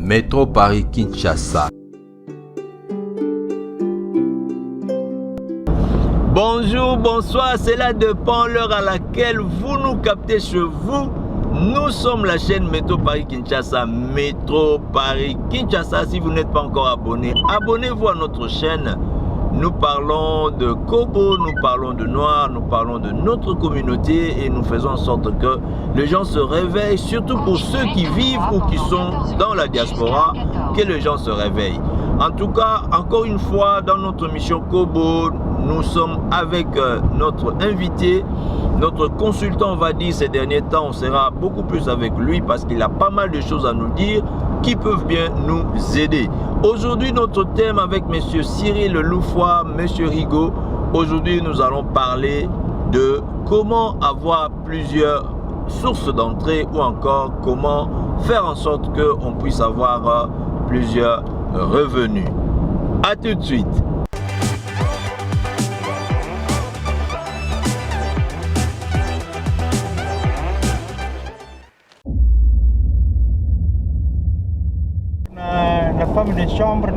Métro Paris Kinshasa. Bonjour, bonsoir, cela dépend l'heure à laquelle vous nous captez chez vous. Nous sommes la chaîne Métro Paris Kinshasa. Métro Paris Kinshasa, si vous n'êtes pas encore abonné, abonnez-vous à notre chaîne. Nous parlons de Kobo, nous parlons de Noir, nous parlons de notre communauté et nous faisons en sorte que les gens se réveillent, surtout pour ceux qui vivent ou qui sont dans la diaspora, que les gens se réveillent. En tout cas, encore une fois, dans notre mission Kobo, nous sommes avec notre invité, notre consultant, on va dire, ces derniers temps. On sera beaucoup plus avec lui parce qu'il a pas mal de choses à nous dire qui peuvent bien nous aider. Aujourd'hui, notre thème avec M. Cyril Loufois, M. Rigaud. Aujourd'hui, nous allons parler de comment avoir plusieurs sources d'entrée ou encore comment faire en sorte qu'on puisse avoir plusieurs revenus. A tout de suite. La femme de chambre,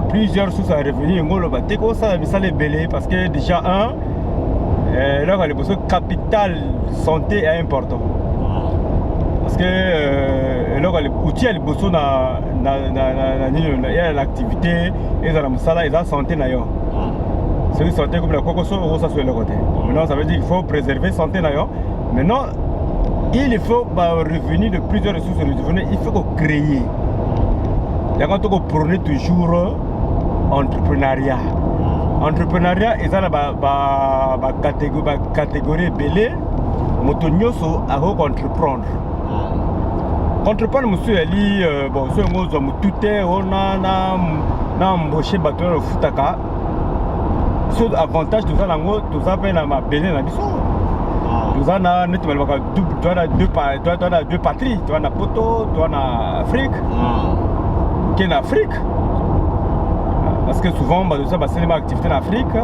plusieurs sources à revenus. Parce que déjà, le capital santé est important. Parce que l'outil est l'activité et la santé. C'est une santé comme la coco, ça sur le côté. Maintenant, ça veut dire qu'il faut préserver la santé. Maintenant, il faut revenir de plusieurs ressources de revenus. Il faut créer. Quand on prône toujours entrepreneuriat. Entrepreneuriat, il y a une catégorie belée. Motonyoso à entreprendre. Entreprendre, monsieur, Ali, bon, ce mot, tout est, on a embauché bateau au Futaka. Ce avantage, tout ça, tout ça, ben, ma belée, la mission. Nous avons deux patries, tu as Poto, tu as Afrique, qui est en Afrique. Parce que souvent, c'est une activité en Afrique,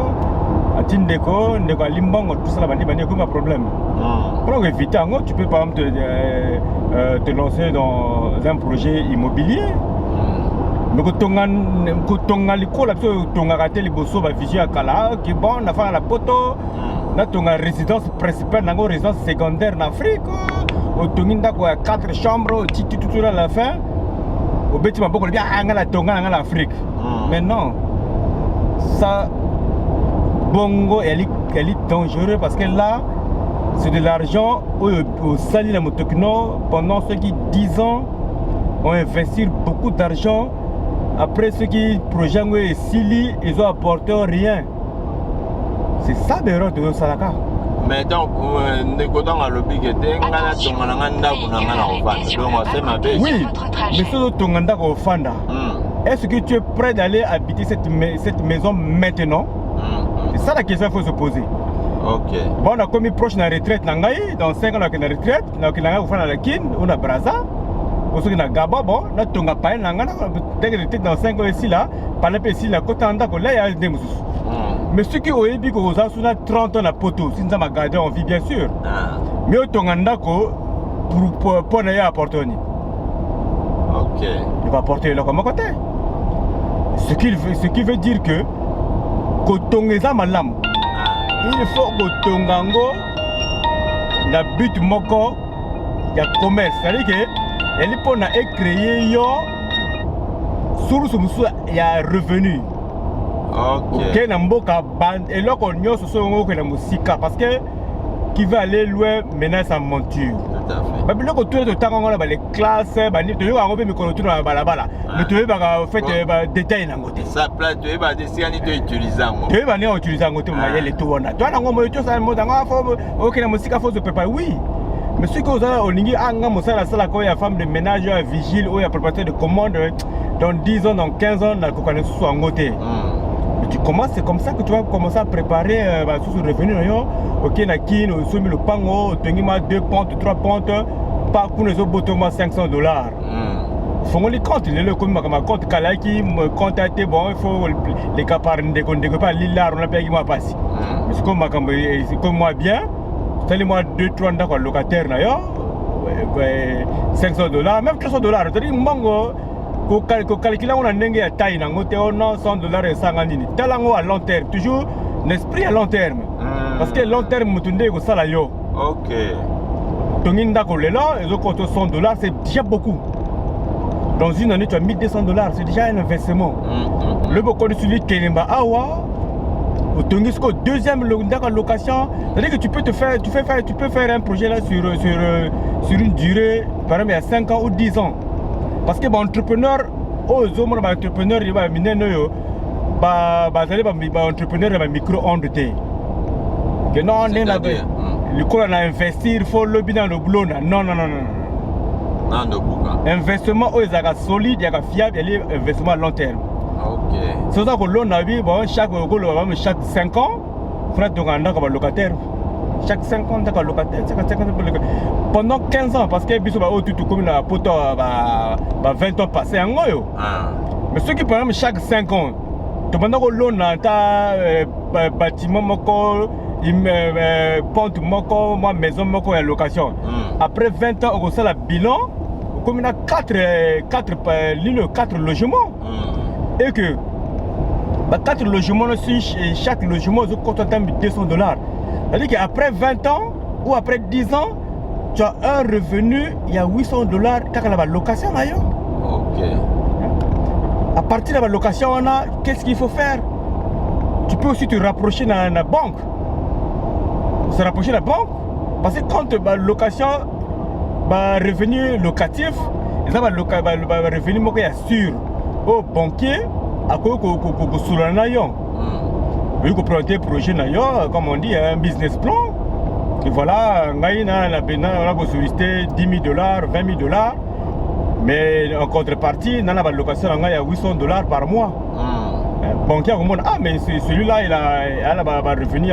à Tindeko, à Limbang, tout ça, il y a un problème. Pour éviter, tu peux par exemple te lancer dans un projet immobilier. Mais quand tu as l'école, tu as raté les bossos, tu as Kala, qui est bon, on a fait la Poto. Tu as une résidence principale, une résidence secondaire en Afrique. Tu as 4 chambres, tout à la fin. Au bâtiment, tu as l'Afrique. Mais non, ça, Bongo, elle est dangereux parce que là, c'est de l'argent au Sali la Motokino. Pendant ceux qui 10 ans ont investi beaucoup d'argent. Après ceux qui projettent Sili, ils ont apporté rien. C'est ça l'erreur de Salaka. Mais donc, oui, mais ce Tonganda au Fanda. Est-ce que tu es prêt d'aller habiter cette maison maintenant? C'est ça la question qu'il faut se poser. Ok. Bon, on a commis proche de la retraite, dans 5 ans, on a la retraite, on a la kin, on a Braza, on a Gaba, bon, on a Tonga Payen, on a dans 5 ans ici, là, par la ici, là, côté Anda, là, il y a des moussous. Mais ceux qui ont eu 30 ans à Poto, c'est ça gardé en vie, bien sûr. Mais au Tonga, pour aller apporter. Ok. Il va apporter là comme côté. Ce qui veut dire que Kotonga malam. Il faut que Tongango na but moko ya commerce. C'est-à-dire que elle peut créer yo source ya revenu. Ok. Et là qu'on y a ce la musique parce que qui va aller loin maintenant sa monture. Tout à fait. Mais là quand tu es de temps on a les classes, tu vas avoir mais quand tu vas balabala. Mais tu vas faire détail dans côté. Ça plat tu vas décider de utiliser moi. Tu vas venir utiliser en côté mais les tout on a. Tu as ngombo tu ça mo dans faut OK la musique faut se préparer oui. Mais ce que vous avez au lingi anga mo ça la ko ya femme de ménage ya vigile ou ya préparateur de commande dans 10 ans dans 15 ans na ko connait sous en côté. Tu commences, c'est comme ça que tu vas commencer à préparer sous le revenu. Ok, na kin, au sommet le pango, tu as 2 pontes, 3 pontes, par contre, les autres, $500. Faut qu'on les compte, les comme ma compte Kalaki, compte a été bon, il faut les capables de pas l'île, on a payé moi passer. Mais c'est comme moi bien, c'est moi 2-3 ans locataire, $500, même $300. C'est-à-dire mbongo ko calculer on a ndenge ya taille nango te on $100 et 50 nini. Talango à long terme, toujours l'esprit à long terme. Parce que long terme mutunde ko sala yo. OK. Tonginda ko lelo et donc $100 c'est déjà beaucoup. Dans une année tu as $1,200, c'est déjà un investissement. Le beaucoup de celui Kelemba Awa au Tongisco deuxième location, c'est-à-dire que tu peux faire un projet là sur une durée par exemple il y a 5 ans ou 10 ans. Parce que entrepreneur entrepreneur il va miner yo entrepreneur il va micro-ondes que non on est là le coup on a investir faut le bien dans le boulot non investissement aux solide fiable et investissement à long terme. OK. C'est ça que l'on a vu chaque 5 ans frère donc on a locataire chaque 5 ans on a locataire pendant 15 ans parce que biso ba tout comme la poto 20 ans passé en goyo. Mais ceux qui par exemple chaque 5 ans tu pendant que l'on a bâtiment moko pente moko moi maison moko en location. Après 20 ans on a la bilan comme il y a 4 logements et que 4 logements chaque logement coûte $200. C'est-à-dire qu'après 20 ans ou après 10 ans tu as un revenu il y a $800 quand la location là. OK. À partir de la location on a qu'est-ce qu'il faut faire? Tu peux aussi te rapprocher de la banque. Se rapprocher de la banque parce que quand la location revenu locatif et ça revenu moko ya sûr au banquier à quoi que sur na yo oui que présenter projet na yo comme on dit un business plan et voilà ngai na solliciter $10,000 $20,000 mais en contrepartie na la location ngai ya $800 par mois. Banquier comme mais celui-là il a revenu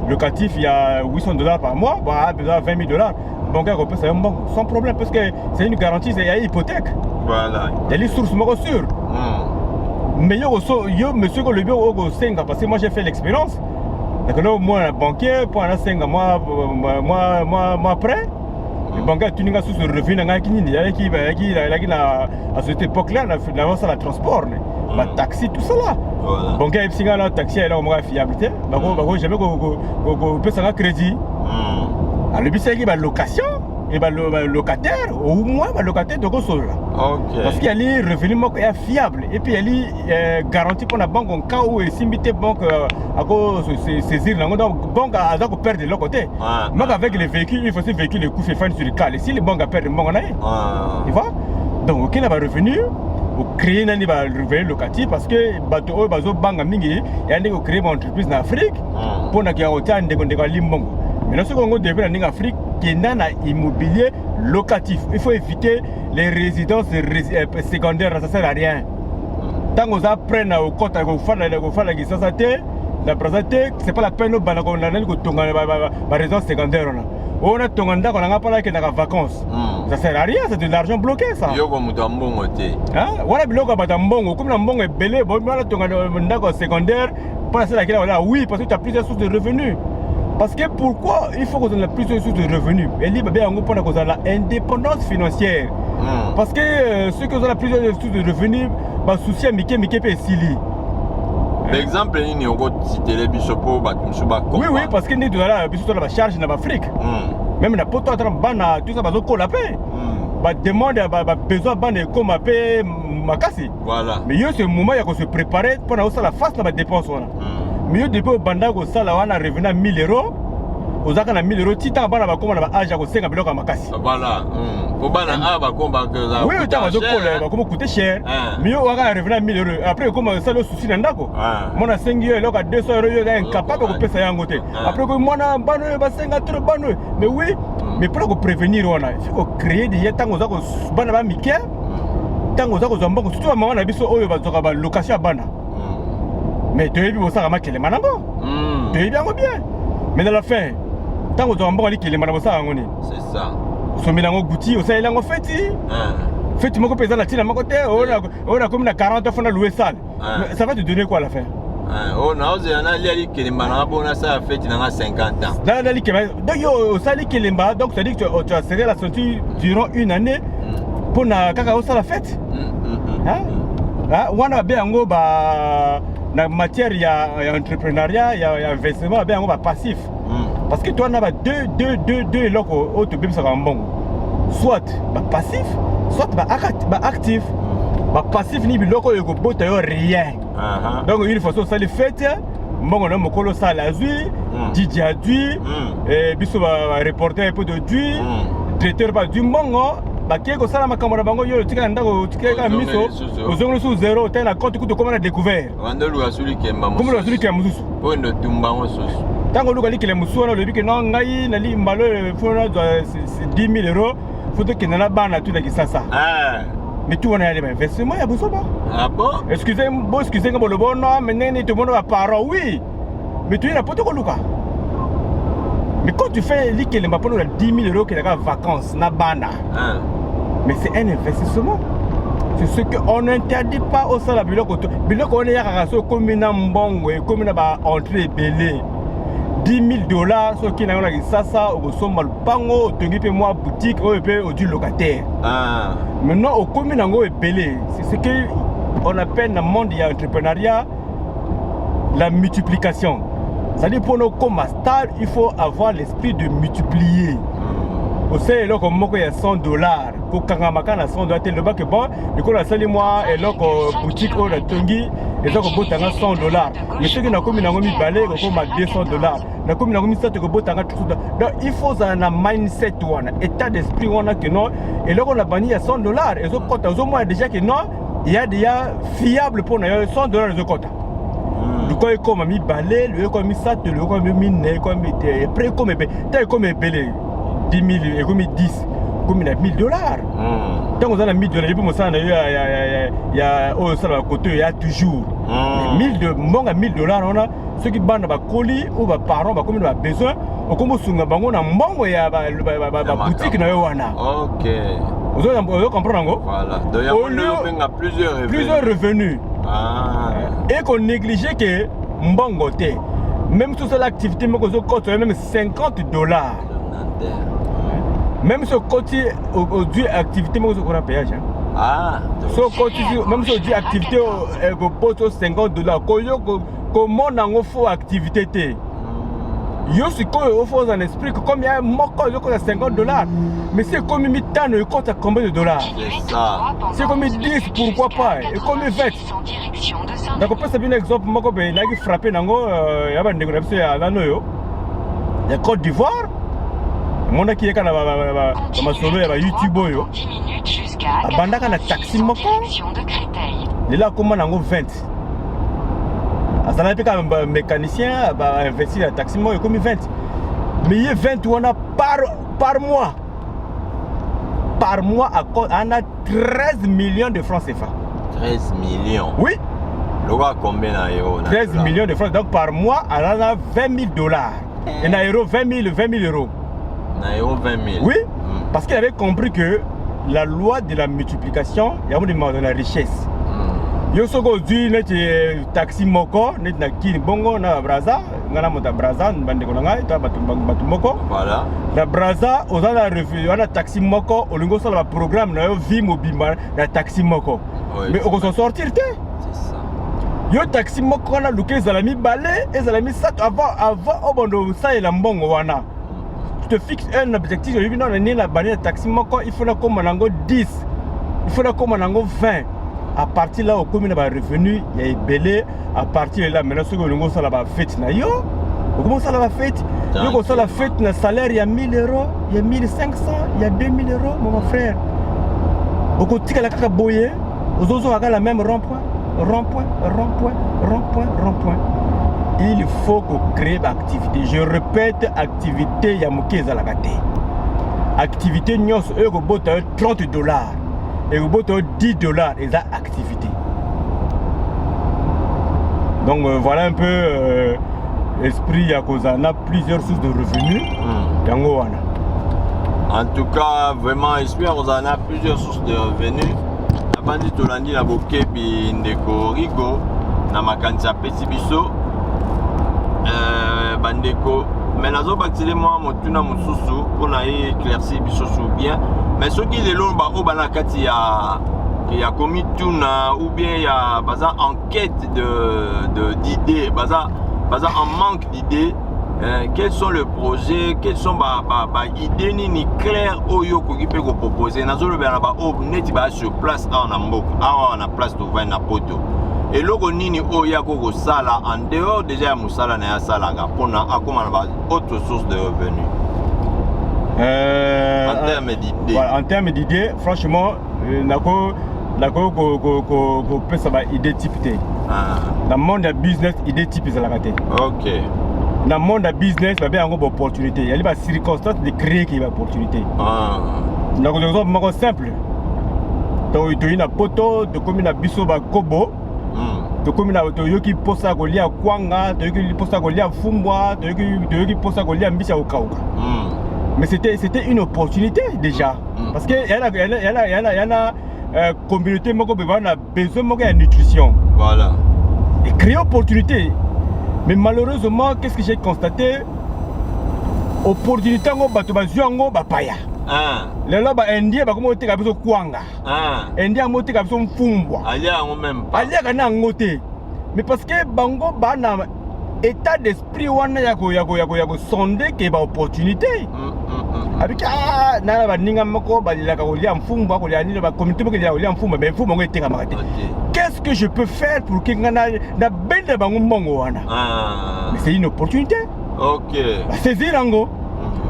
locatif il y a $800 par mois a besoin de $20,000. Bancaire peut c'est un bon sans problème parce que c'est une garantie, c'est une hypothèque. Voilà. Il y a les sources sûres. Mais yo monsieur que le bureau au Senga parce que moi j'ai fait l'expérience. Donc moi un banquier pour un 5 mois après le banquier tu n'as sous revenu na kinini qui la société époque là on a la transport la taxi tout ça là. Voilà. Banquier ipsinga la taxi là on a fiabilité. Jamais ko peut ça crédit. Alors le but c'est qu'il y a location et locataire au moins locataire de Gosola. OK. Parce qu'il y a les revenus fiables et puis il y a les garanties pour la banque en cas où il s'imite banque à saisir la banque à perdre de l'autre côté. Même avec les véhicules il faut ces véhicules les coûts fait sur le cas. Si les banques perdent le banque tu vois. Donc aucun revenu pour créer un revenu locatif parce que bateau bazo banque mingi et on a créé une entreprise en Afrique pour na garantir un limbongo. Mais ce qu'on devrait en Afrique, qui est dans l'immobilier locatif. Il faut éviter les résidences secondaires, ça ne sert à rien. Tant qu'on apprend au côté, qu'on fait la c'est pas la peine de la résidence secondaire. On a ton mandat qu'on n'a pas là qui est en vacances. Ça sert à rien, c'est de l'argent bloqué ça. Yo comme tambongo té. Voilà bloqué à tambongo, comme tambongo est belé, bon voilà ton mandat secondaire, pas la là voilà oui parce que tu as plusieurs sources de revenus. Parce que pourquoi il faut qu'on ait plusieurs sources de revenus? Et libre bien on qu'on a l'indépendance financière. Parce que ceux qui ont plusieurs sources de revenus, bah souci à Mickey peut s'ili. L'exemple ni on va citer les bisopo ba kumsuba. Oui parce que ni de là bisopo la charge en Afrique. Même na poto bana tout ça bazo kolapé. Ba demande ba besoin bana comme apé makasi. Voilà. Mais yo ce moment il y a qu'on se préparer pour la face la dépense là. Mais depuis au banda ko sala wana revenu à 1 000 €, ozaka na 1 000 € tita bana ba koma na ba age ko senga biloko makasi. Voilà. Pour bana aba komba que ça. Oui, tu vas kola ba komo coûter cher. Mais yo waka revenu à 1 000 €. Après comme ça le souci na ndako. Mona sengi yo loka 200 € yo est incapable ko pesa yango te. Après ko mona bano ba senga trop bano. Mais oui, mais pour ko prévenir wana, il faut créer des tango za ko bana ba mike. Tango za ko zomba ko surtout maman na biso oyo ba zoka ba location bana. Mais tu as vu ça à les manango. Tu as vu bien. Mais dans la fin, tant que tu as vu les manango ça c'est ça. So milango gouti, ça il a fait. Fait moko pesa la tina moko te, on a comme na 40 fois na louer salle. Ça va te donner quoi à la fin? Oh, non, on a dit que les malabons, ça a fait 50 ans. Donc, yo, ça dit que les malabons, donc, ça dit que tu as serré la ceinture durant une année pour na cacao ça la fête. On a bien en matière, il y a entrepreneuriat, il y a investissement, bien en passif. Parce que toi, on a deux locaux où tu peux faire un bon. Soit passif, soit actif. Passif ni biloko yoko bota yo rien. Donc une façon ça les fête, bon on a mon colo ça la zui, Didi a dui, biso va reporter un peu de dui, traiteur pas du mongo, ba kieko sala makamara bango yo tika ndako tika miso, ozongolo sous zéro, t'as la compte coûte comment on a découvert. Wandelu asuli kemba musu. Comment le asuli kemba musu? Pour ne tumba musu. Tango luka li kele musu na le bi que non ngai na li mbalo fona 10 000 €, faut que na bana tout la kisasa. Mais tout on a les investissements, il y a besoin pas. Ah bon? Excusez-moi, le bon non, mais tout le monde va parler, oui. Mais tu es là pour te colocar. Mais quand tu fais les 10 000 € qui est en vacances, na bana. Mais c'est un investissement. C'est ce qu'on n'interdit pas au salaire. Biloko on est à comme une mbongo et comme une entrée belée. 10 000 $, ce qui n'a pas ça, au sommet le pango, tu peux moi boutique, au du locataire. Maintenant, au commune est belé. C'est ce qu'on appelle dans le monde de l'entrepreneuriat la multiplication. C'est-à-dire pour nous, comme stade, il faut avoir l'esprit de multiplier. Vous savez, là, comme il y a 100 $, pour Kangamaka, il y a 100 $, le bac est bon, et quand on a moi, et là, boutique, on a Tongi, et là, on a 100 $. Mais ceux qui ont commis, on a balai, on a 200 $. On a commis, on a mis ça, on a 300 $. Donc, il faut un mindset, un état d'esprit, on a que non, et là, on a banni à 100 $. Et donc, quand on a déjà que non, il y a déjà fiable pour nous, 100 $, de quota. Le quoi est comme mis balai, le quoi mis ça, le quoi mis mine, comme après, comme belé. 10 000 et comme 10 comme il a 1 000 $. Tant qu'on a 1 000 $, il y a au salaire côté, il y a toujours 1 000 $, on a ceux qui bandent ba colis ou ba parents ba comme il a besoin au comme sunga bango na mbongo ya ba boutique na yo wana. OK. Vous comprenez? Voilà. Donc il y a plusieurs revenus. Et qu'on négligeait que mbongo té même sur cette activité mais qu'on coûte même 50 $. Même ce côté aujourd'hui activité mais qu'on a payé ce côté même ce côté activité au poste 50 $. Comment on fait activité té yo si quoi on fait un esprit que comme il y a moko yo coûte 50 $, mais c'est comme 1000 ans il coûte combien de dollars? C'est ça. C'est comme 10 pourquoi pas et comme 20. Donc on peut un exemple moko ben il a frappé nango il y a une négociation à l'anoyo. Il y a Côte d'Ivoire. Mon qui est quand ma solo ya YouTube yo. Abandaka na taxi moko. Il a comment nango 20. Azana pe ka mécanicien ba investir na taxi moko comme 20. Mais il y a 20 on a par mois. Par mois on a 13 millions de francs CFA. 13 millions. Oui. Le roi combien na euro? 13 millions de francs donc par mois on a 20 000 $. Et na euro 20 000 €. Naïro 20 000. Oui, parce qu'il avait compris que la loi de la multiplication, il y a de la richesse. Yo soko du net taxi moko, net na kini bongo na braza, ngana mota braza, bande ko ngai, ta batu moko. Voilà. La braza, ozana refus, on a taxi moko, olingo sala programme na vie mobile na taxi moko. Mais on s'en sortir té. C'est ça. Yo taxi moko na luke zalami balé, et zalami ça avant obondo ça et la mbongo wana. Tu te fixes un objectif, je dis non, la bannière taxi, il faut comme on 10, il faut comme on 20. À partir là, au commune de revenu, il y a belé. À partir de là, maintenant, ce que nous avons fait, la fête, on commence à la fête. Nous avons la fête, le salaire, il y a 1 000 €, il y a 1 500, il y a 2 000 €, mon frère. Au côté de la cacaboye, aux autres, on a la même rond-point. Il faut qu'on crée l'activité. Je répète, activité, il y a moqué à la gâté. Activité, nous avons 30 $. Et vous avez 10 $, et ça, activité. Donc voilà un peu l'esprit, il y a plusieurs sources de revenus. En tout cas, vraiment, esprit, on a plusieurs sources de revenus. La bandit Tolandi, la bouquet, puis Ndeko Rigo. na makanisa pesi biso bandeko mais nazo bactiser moi motuna mususu pona éclaircir biso sous bien mais soki lelo ba o bana kati ya komi tuna ou bien ya baza enquête d'idées baza en manque d'idées. Quels sont les projets, quels sont les idées ni claires oyo qui peut proposer nazo le bana ba o neti ba sur place en amboka awa na place to va na poto et loko nini oya ko sala en dehors déjà ya musala na ya sala ga pona akoma na ba autre source de revenus en termes d'idées. Voilà, en termes d'idées franchement nako pesa ba idée type te dans le monde de business idée type za la raté. OK. Dans le monde de business, il y a une opportunité. Il y a des circonstances de créer une opportunité. Donc, un exemple simple. Donc, il y a une poto, il y a un kobo, il y a un poste à Kwanga, il y a un poste à Fumbwa, il y a un poste à Mbisha Okauka. Mais c'était une opportunité déjà. Parce qu'il y a une communauté qui a besoin de nutrition. Voilà. Et créer une opportunité. Mais malheureusement, qu'est-ce que j'ai constaté? Opportunité ngo bato bazuango bapaya. Lelo ba Indien ba komo teka biso kwanga. Indien mo teka biso mfumbwa. Alia ngo même pas. Alia kana ngote. Mais parce que bango bana état d'esprit wana ya ko sonder ke ba opportunité. Avec na ba ninga moko ba lila ka kolia mfumbwa ko lia ni ba communauté mo ke lia kolia mfumbwa mais mfumbwa ngo eteka makate. Qu'est-ce que je peux faire pour que na bende bango mbongo wana? Mais c'est une opportunité. OK. Saisir ango.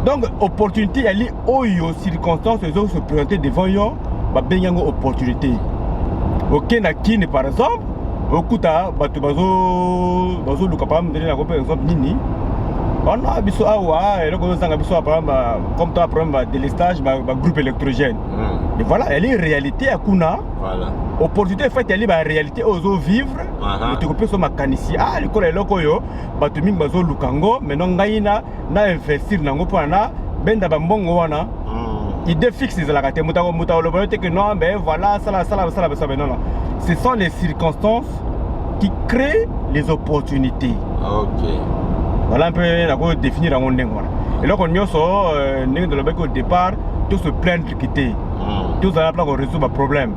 Donc opportunité elle est oyo circonstances ont se présenter devant yo ba benyango opportunité. OK na kine par exemple, okuta batu bazo luka par exemple nini? On a biso awa et donc on a biso par exemple comme toi problème de délestage groupe électrogène. Et voilà, elle est réalité à Kuna. Voilà. Opportunité fait elle est la réalité aux vivre. Tu peux sur ma canisi. Ah, le collègue lokoyo, batu ming bazo lukango, mais non gaina na investir nango pana benda bambongo wana. Idée fixe de la carte. Mutao le voyez que non, mais voilà, ça non. Ce sont les circonstances qui créent les opportunités. OK. Voilà un peu la définir en monde. Et là on y a de la au départ, tout se plaindre quitter. Tout ça là qu'on résout le problème.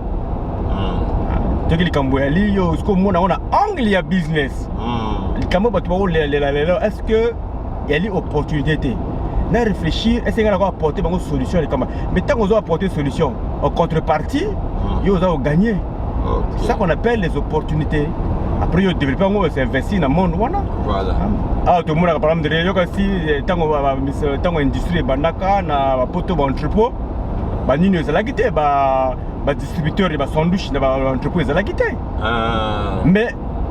Tu dis que yo ce qu'on a angle ya business. Est-ce que il y a une opportunité? Na réfléchir, est-ce qu'on va apporter une solution mais tant qu'on doit apporter une solution en contrepartie, yo va gagner. C'est ça qu'on appelle les opportunités. Après yo développer on s'investir dans le monde voilà. Ah tout le monde par exemple de yo si tant industrie bandaka na poto ba entrepôt ba nini ezala kité ba distributeur ba sandwich na ba entrepôt ezala kité. Mais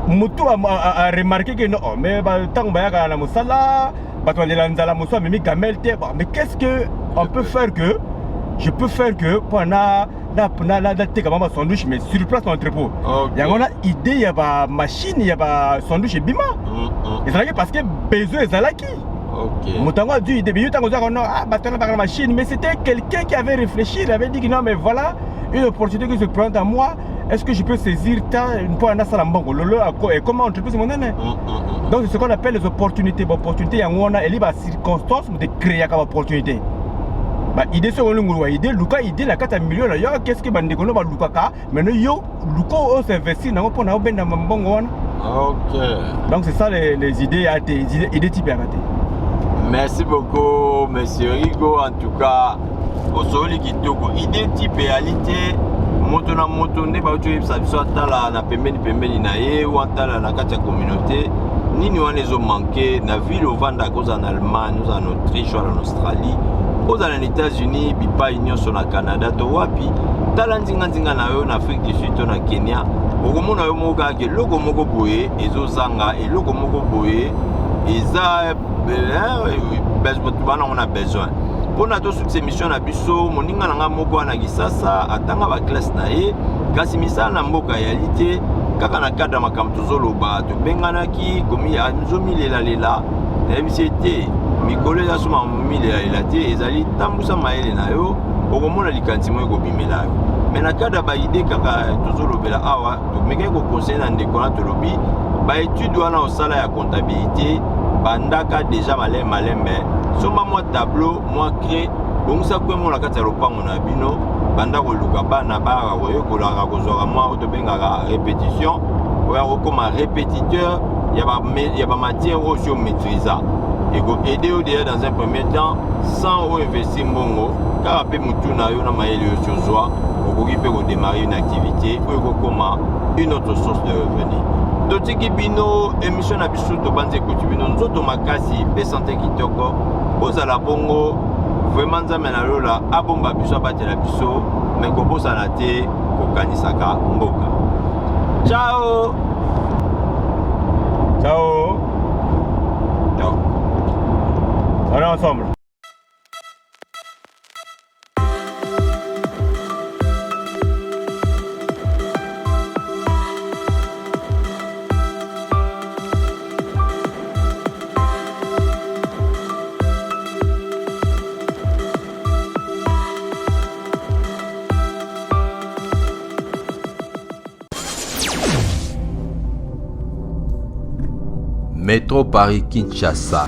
mutu a remarqué que non mais ba tant ba yaka na musala ba to lela nzala muso mimi gamel te mais qu'est-ce que on peut faire que je peux faire que pendant la teka mama sandwich mais sur place dans l'entrepôt. Il y a une idée, il y a ba machine, il y a ba sandwich et bima. Et c'est parce que besoin est là qui. OK. Moutango a dû idée, mais yotango a non ah bah la machine, mais c'était quelqu'un qui avait réfléchi, il avait dit que non mais voilà une opportunité qui se présente à moi. Est-ce que je peux saisir une fois un salambango lolo et comment entreprise mon année. Donc c'est ce qu'on appelle les opportunités. Opportunité il y a on a les circonstances de créer comme opportunité. Bah idée sur le ngouwa idée luka idée la 4 millions là yo qu'est-ce que bande kono ba lukaka mais no yo luko on s'investit na pour na benda mbongo wana. OK. Donc c'est ça les idées à tes idées type à rater. Merci beaucoup monsieur Rigo en tout cas au soli kitoko idée type réalité moto na moto nde ba tu ça biso atala na pembeni na ye ou atala na kati ya communauté nini wana ezo manquer na ville au vanda cause en Allemagne nous en Autriche ou en Australie aux États-Unis, bipa union sur le Canada, to wapi, talanzinga na yo na Afrique du Sud, na Kenya, okomona yo moka ke loko moko boye, ezo zanga et loko moko boye, eza on a besoin. Pour notre succès mission na biso, moninga nanga moko na gisasa, atanga ba classe na ye, kasi misala na mboka réalité, kaka na cadre makambo tozoloba, to benganaki komi ya nzomi lela, MCT mikolo ya suma mumile ya te ezali tambusa maele na yo okomona likanti mo ekobimela yo mais na kada ba idée kaka tozolobela awa to meke ko conseiller na ndeko na tolobi ba étude wana osala ya comptabilité bandaka déjà malembe soma moi tableau moi crée donc ça quoi mon la kati ya lopango na bino banda koluka bana bara koyekolaka kozwaka mwa tobengaka répétition oya kokoma répétiteur ya ba matière oyo maîtrisa et ko aider au déjà dans un premier temps sans investir mbongo car pe mutu na yo na mayele yo sozwa okoki pe ko démarrer une activité oyo kokoma une autre source de revenus. Totiki bino émission na biso to banze kuti bino nzoto makasi pe santé kitoko bozala bongo vraiment nzambe na lola abomba biso abatela biso mais ko bosana te kokanisaka mboka. Ciao. Ciao. Ciao. On est ensemble. Métro Paris Kinshasa,